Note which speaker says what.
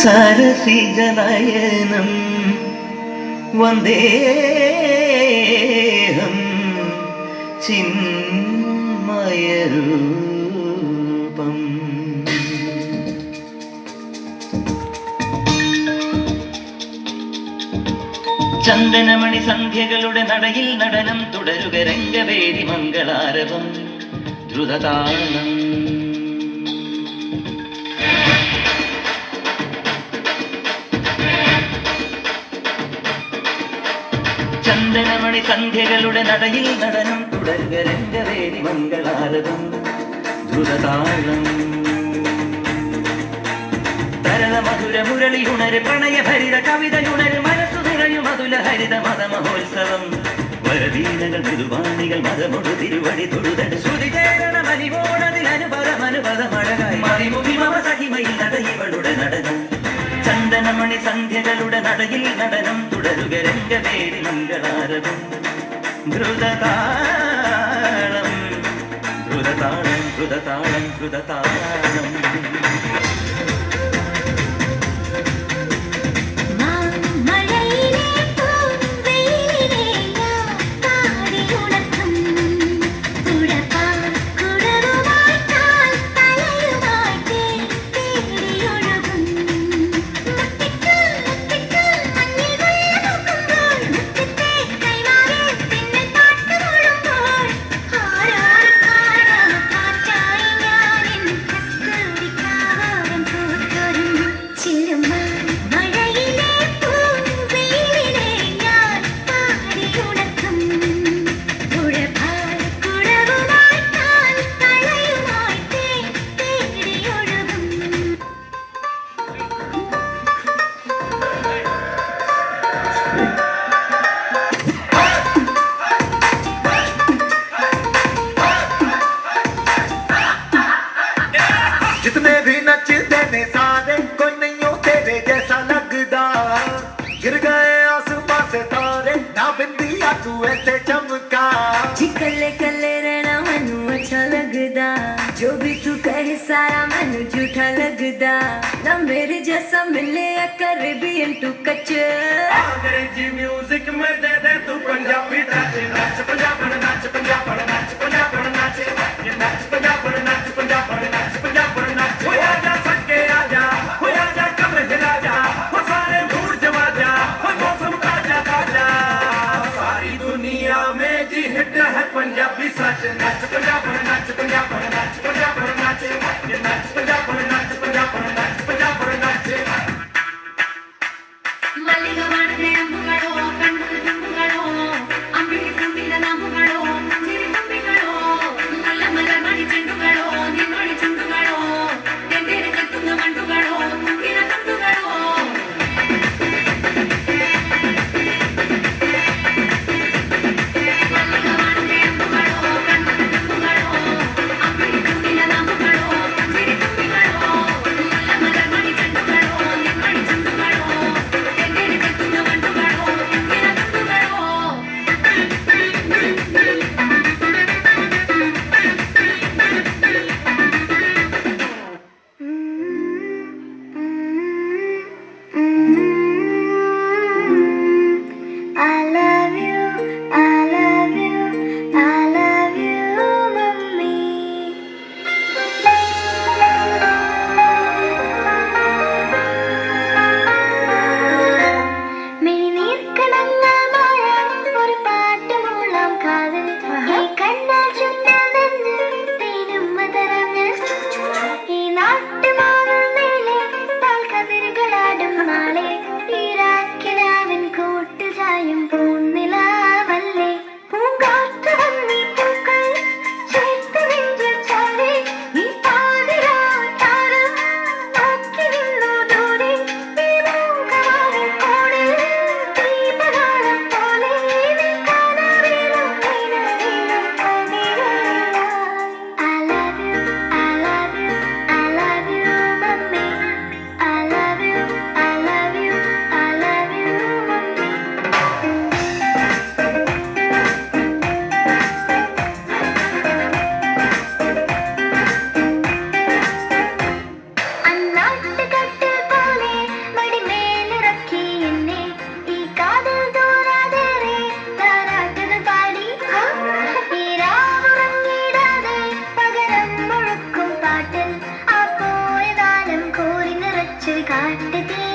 Speaker 1: സരസിജനയനം വന്ദേഹം ചിന്മയരൂപം. ചന്ദനമണി സന്ധ്യകളുടെ നടയിൽ നടനം തുടരുക രംഗവേദി മംഗളാരവം ദ്രുതതാളം. ചന്ദനമണി സന്ധ്യകളുടെ നടയിൽ നടനം തുടരുക രംഗവേദി മംഗളാരവം ദ്രുതതാളം. തരള മധുര മുരളിയുണര് പ്രണയഭരിത കവിതയുണര് മനസ്സു നിറയും അതുല ഹരിത മതമഹോത്സവം. വരവീണകൾ മൃദുവാണികൾ മതമൊടു തിരുവടി തൊഴുതട് ശ്രുതിചേരണ മലിവോടതിൽ അനുപദമഴകായി മറിമുഖി മമ സഹിമയിൽ നടയിവളുടെ നടനം. ചന്ദനമണി സന്ധ്യകളുടെ നടയിൽ നടനം തുടരുക രംഗവേദി മംഗളാരവം ദ്രുതതാളം ദ്രുതതാളം ദ്രുതതാളം ദ്രുതതാളം.
Speaker 2: जितने भी नचते ने सारे कोई नहीं हो तेरे जैसा लगदा. गिर गए आसमां से तारे ना बिंदिया तू ऐसे चमका.
Speaker 3: जी कले कले रहना मनु अच्छा लगदा. जो भी तू कहे सारा मनु झूठा लगदा. ना मेरे जैसा मिले कैरेबियन टू कच.
Speaker 2: अंग्रेजी म्यूजिक में दे दे तू पंजाबी टच. नाच पंजाब नाच पंजाब नाच पंजाब नाच ये नाच पंजाब नाच पंजाब नाच पंजाब. हो आजा सके आजा हो आजा कब हिला जा हो सारे भूल जमा जा हो मौसम ताजा ताजा. सारी दुनिया में जी हिट है पंजाबी सच. नाच पंजाब नाच पंजाब नाच पंजाब नाच ये नाच पंजाब नाच पंजाब नाच पंजाब नाच.
Speaker 3: ಮಲ್ಲಿಗೆ ಮಾಡಿದೆ ಅಂಬುಗಳು ಕಣ್ಣು ತುಂಬುಗಳು ಅಂಬಿಗೆ ತುಂಬಿದ ನಾಮಗಳು ಮುಂಜಿರಿ ತುಂಬಿಗಳು ಮಲ್ಲ ಮಲ್ಲ ಮಾಡಿದೆ
Speaker 4: काट दे